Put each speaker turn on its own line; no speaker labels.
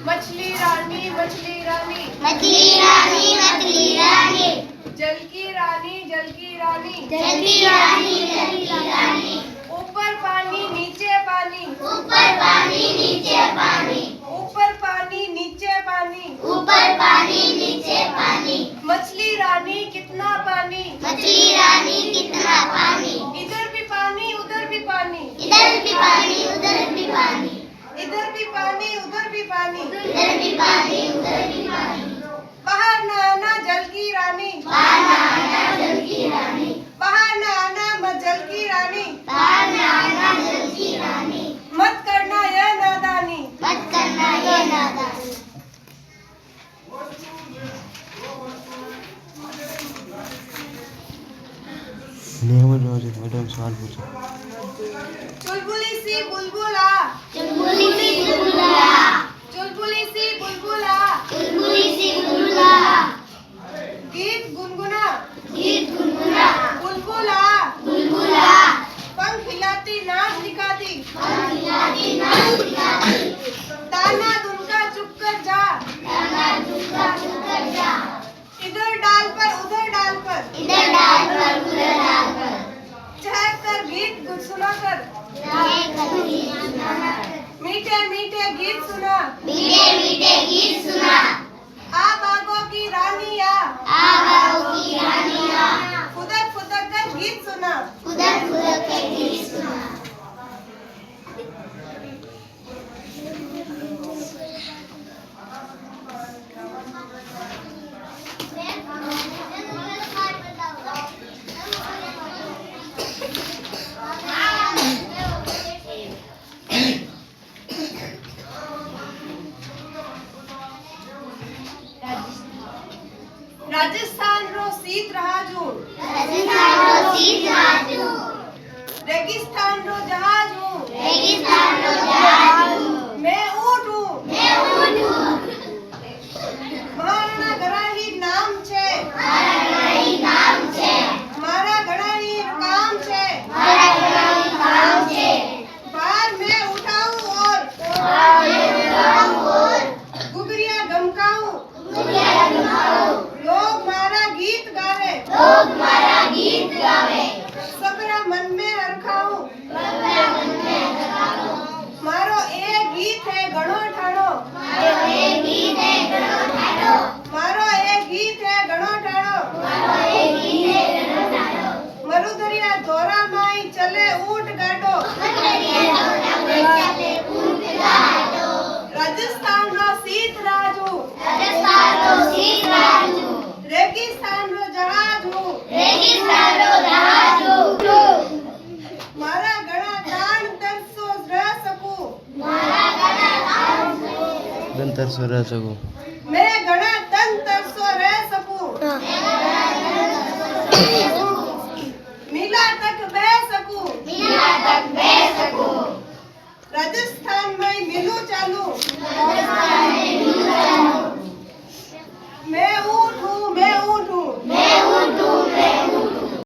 मछली रानी मछली रानी
मछली रानी मछली रानी
जल की रानी जल की रानी
जल की रानी जल की रानी
ऊपर पानी नीचे पानी
ऊपर पानी नीचे पानी
ऊपर पानी नीचे पानी
ऊपर पानी नीचे पानी
मछली रानी कितना पानी
मछली रानी कितना पानी
इधर भी पानी उधर भी पानी
इधर भी पानी उधर भी पानी
इधर भी पानी उधर भी पानी
इधर भी पानी उधर भी पानी
बाहर न आना जल की रानी
बाहर न आना जल की रानी
बाहर न आना जल की रानी
बाहर न आना जल की रानी
मत करना यह नादानी
मत करना ये नादानी
मैडम सवाल पूछो।
चुलबुली सी बुलबुला
चुलबुली सी बुलबुला
चुलबुली सी बुलबुला
चुलबुली सी बुलबुला
गीत गुनगुना
गीत गुनगुना
बुलबुला
बुलबुला
पंख हिलाती नाच दिखाती
खिलाती नाच दिखाती
दाना दुनका चुप कर जा
दाना दुखा चुकर जा
इधर डाल पर उधर डाल पर
इधर डाल पर उधर डाल पर
चहक कर गीत सुना कर
गाए कभी सुना
मीठे मीठे गीत सुना
मीठे मीठे गीत सुना
आ बागों की रानिया
आवाओं की रानिया
फुदक फुदक कर गीत सुना
उधर उधर के गीत सुना
राजस्थान रो शीत रहाजू
राजस्थान रो शीत राजू
रेगिस्तान रो जहाज हूँ
रेगिस्तान रो जहाज
मैं ऊँट हूँ
मैं ऊँट हूँ
महाराणा घराही नाम छे
મારા ઘણાઈ નામ છે
मारा घराही काम छे
મારા ઘણાઈ કામ છે
बार मैं उठाऊं और गुगरिया गमकाऊं
દુનિયા રમાઓ
लोग मारा गीत गावे
લોક મારા ગીત ગાવે
सबरा मन में हरखाऊं
બધા મને ગાવો
मारो ए गीत है घणो ठाणो
મારો એ ગીત હે ઘણો ઠાડો
मारो ए गीत है घणो ठाणो
મારો એ ગીત હે ઘણો ઠાડો
मरुदरिया धोरा माई चले ऊंट गाडो
મતરિયા દોરા ચાલે ઊંટ ગાડો
राजस्थान रो शीत राजू
રાજસ્થાન રો शीत રાજુ
रेगिस्तान रो जहाज हूँ
રેગિસ્તાન રો જહાજુ
मारा घणा दान तरसो रह सकूं
મારા ઘણા કામ
गंतर स्वरा सको।
मैं घणा तन तरसो रह सकूं